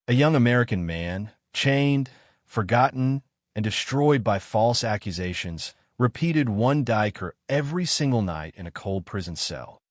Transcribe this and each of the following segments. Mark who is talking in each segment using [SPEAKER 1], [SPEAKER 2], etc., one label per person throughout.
[SPEAKER 1] A young American man, chained, forgotten, and destroyed by false accusations, repeated one dhikr every single night in a cold prison cell,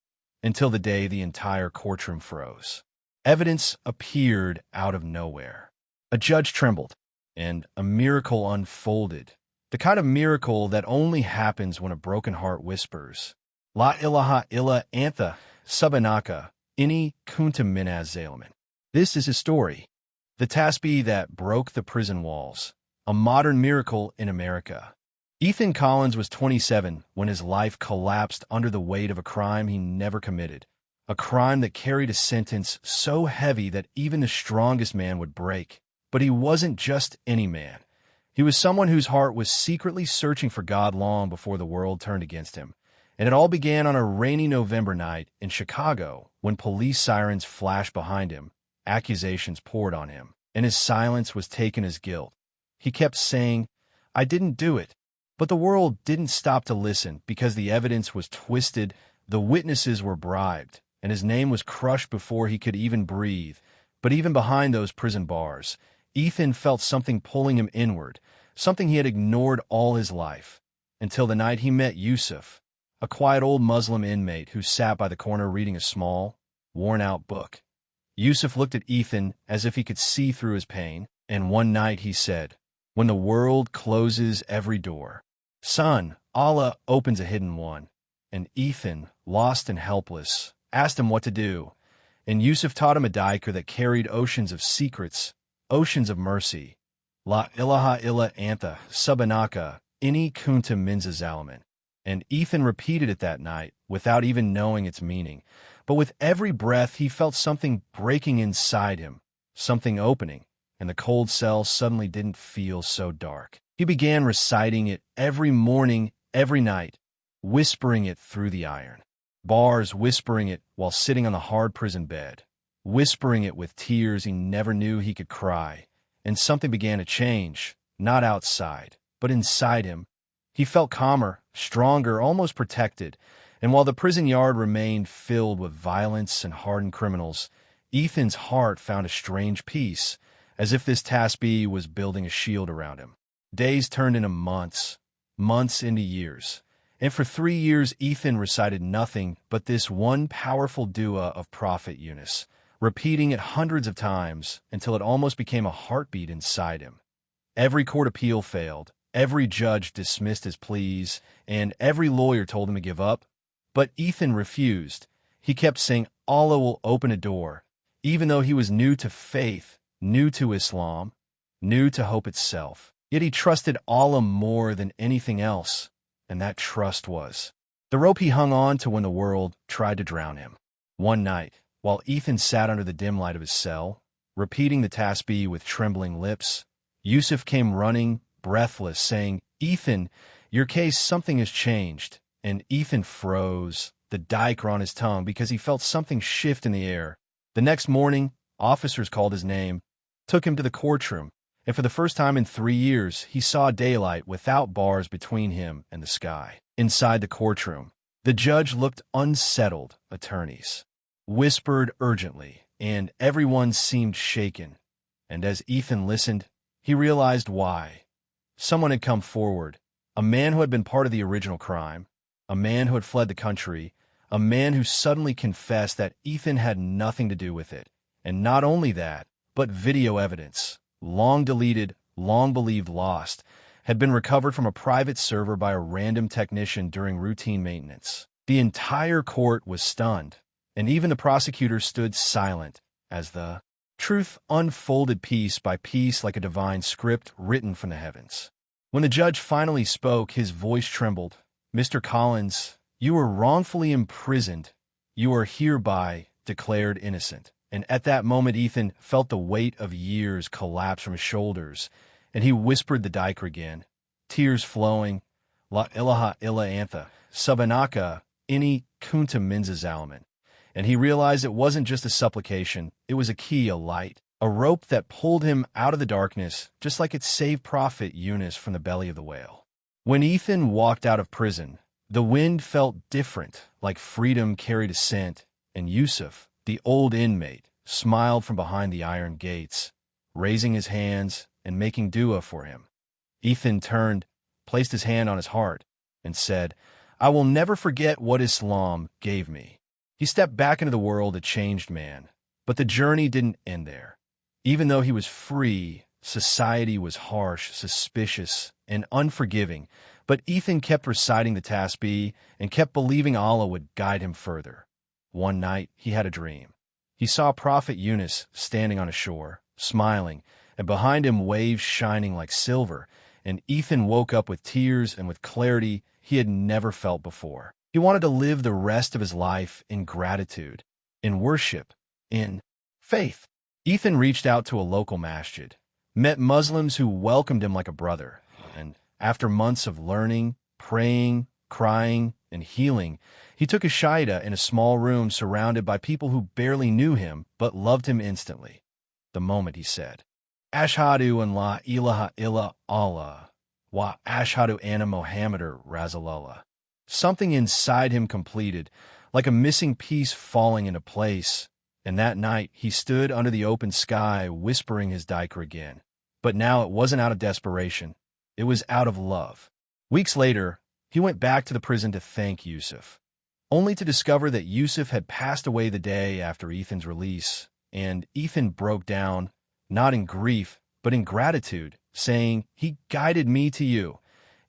[SPEAKER 1] until the day the entire courtroom froze. Evidence appeared out of nowhere. A judge trembled, and a miracle unfolded. The kind of miracle that only happens when a broken heart whispers, La ilaha illa anta, subhanaka, inni kuntu minaz zalimin. This is his story. The Tasbeeh that broke the prison walls. A modern miracle in America. Ethan Collins was 27 when his life collapsed under the weight of a crime he never committed. A crime that carried a sentence so heavy that even the strongest man would break. But he wasn't just any man. He was someone whose heart was secretly searching for God long before the world turned against him. And it all began on a rainy November night in Chicago when police sirens flashed behind him, accusations poured on him, and his silence was taken as guilt. He kept saying, "I didn't do it." But the world didn't stop to listen because the evidence was twisted, the witnesses were bribed, and his name was crushed before he could even breathe. But even behind those prison bars, Ethan felt something pulling him inward, something he had ignored all his life, until the night he met Yusuf, a quiet old Muslim inmate who sat by the corner reading a small, worn-out book. Yusuf looked at Ethan as if he could see through his pain, and one night he said, "When the world closes every door, son, Allah opens a hidden one." And Ethan, lost and helpless, asked him what to do. And Yusuf taught him a dhikr that carried oceans of secrets, oceans of mercy. La ilaha illa anta, subhanaka, inni kuntu minaz zalimin. And Ethan repeated it that night without even knowing its meaning. But with every breath, he felt something breaking inside him, something opening, and the cold cell suddenly didn't feel so dark. He began reciting it every morning, every night, whispering it through the iron bars, whispering it while sitting on the hard prison bed, whispering it with tears he never knew he could cry. And something began to change, not outside, but inside him. He felt calmer, stronger, almost protected. And while the prison yard remained filled with violence and hardened criminals, Ethan's heart found a strange peace, as if this Tasbeeh was building a shield around him. Days turned into months, months into years. And for 3 years, Ethan recited nothing but this one powerful dua of Prophet Yunus, repeating it hundreds of times until it almost became a heartbeat inside him. Every court appeal failed, every judge dismissed his pleas, and every lawyer told him to give up. But Ethan refused. He kept saying Allah will open a door, even though he was new to faith, new to Islam, new to hope itself. Yet he trusted Allah more than anything else, and that trust was the rope he hung on to when the world tried to drown him. One night, while Ethan sat under the dim light of his cell, repeating the Tasbeeh with trembling lips, Yusuf came running, breathless, saying, "Ethan, your case, something has changed." And Ethan froze, the dhikr on his tongue, because he felt something shift in the air. The next morning, officers called his name, took him to the courtroom, and for the first time in 3 years, he saw daylight without bars between him and the sky. Inside the courtroom, the judge looked unsettled. Attorneys whispered urgently, and everyone seemed shaken. And as Ethan listened, he realized why. Someone had come forward, a man who had been part of the original crime, a man who had fled the country, a man who suddenly confessed that Ethan had nothing to do with it. And not only that, but video evidence, long deleted, long believed lost, had been recovered from a private server by a random technician during routine maintenance. The entire court was stunned, and even the prosecutor stood silent as the truth unfolded piece by piece like a divine script written from the heavens. When the judge finally spoke, his voice trembled. "Mr. Collins, you were wrongfully imprisoned. You are hereby declared innocent." And at that moment, Ethan felt the weight of years collapse from his shoulders, and he whispered the dhikr again, tears flowing, La ilaha illa anta, subhanaka, inni kuntu minaz zalimin. And he realized it wasn't just a supplication, it was a key, a light, a rope that pulled him out of the darkness, just like it saved Prophet Yunus from the belly of the whale. When Ethan walked out of prison, the wind felt different, like freedom carried a scent, and Yusuf, the old inmate, smiled from behind the iron gates. raising his hands and making dua for him. Ethan turned, placed his hand on his heart, and said, "I will never forget what Islam gave me." He stepped back into the world a changed man, but the journey didn't end there. Even though he was free, society was harsh, suspicious, and unforgiving, but Ethan kept reciting the Tasbeeh and kept believing Allah would guide him further. One night, he had a dream. He saw Prophet Yunus standing on a shore, smiling, and behind him waves shining like silver, and Ethan woke up with tears and with clarity he had never felt before. He wanted to live the rest of his life in gratitude, in worship, in faith. Ethan reached out to a local masjid, met Muslims who welcomed him like a brother, and after months of learning, praying, crying, and healing, he took a shaida in a small room surrounded by people who barely knew him but loved him instantly. The moment he said, "Ashhadu an la ilaha illa Allah, wa ashhadu anna Muhammadar Rasulullah," something inside him completed, like a missing piece falling into place. And that night, he stood under the open sky, whispering his dhikr again. But now it wasn't out of desperation. It was out of love. Weeks later, he went back to the prison to thank Yusuf, only to discover that Yusuf had passed away the day after Ethan's release, and Ethan broke down, not in grief, but in gratitude, saying, "He guided me to you,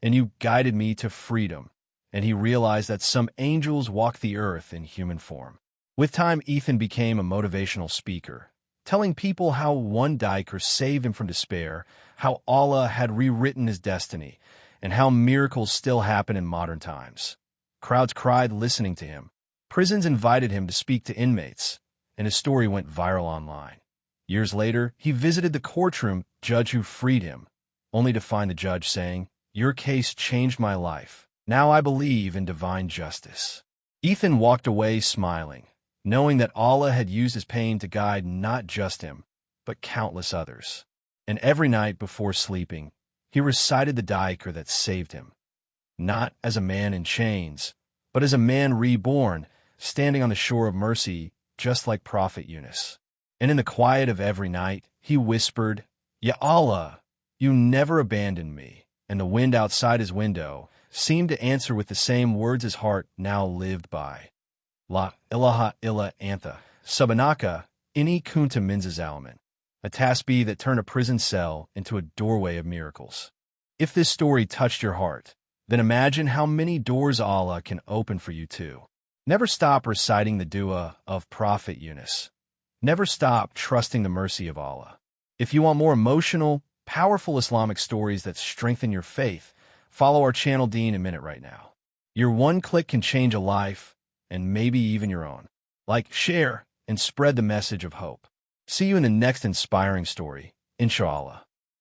[SPEAKER 1] and you guided me to freedom." And he realized that some angels walk the earth in human form. With time, Ethan became a motivational speaker, telling people how one dhikr saved him from despair, how Allah had rewritten his destiny, and how miracles still happen in modern times. Crowds cried listening to him. Prisons invited him to speak to inmates, and his story went viral online. Years later, he visited the courtroom judge who freed him, only to find the judge saying, "Your case changed my life. Now I believe in divine justice." Ethan walked away smiling, knowing that Allah had used his pain to guide not just him, but countless others. And every night before sleeping, he recited the dhikr that saved him, not as a man in chains, but as a man reborn, standing on the shore of mercy, just like Prophet Yunus. And in the quiet of every night, he whispered, "Ya Allah, you never abandoned me." And the wind outside his window seemed to answer with the same words his heart now lived by. La ilaha illa anta, subhanaka, inni kuntu minaz zalimin. A tasbeeh that turned a prison cell into a doorway of miracles. If this story touched your heart, then imagine how many doors Allah can open for you too. Never stop reciting the dua of Prophet Yunus. Never stop trusting the mercy of Allah. If you want more emotional, powerful Islamic stories that strengthen your faith, follow our channel Deen in Minute right now. Your one click can change a life, and maybe even your own. Like, share, and spread the message of hope. See you in the next inspiring story, inshallah.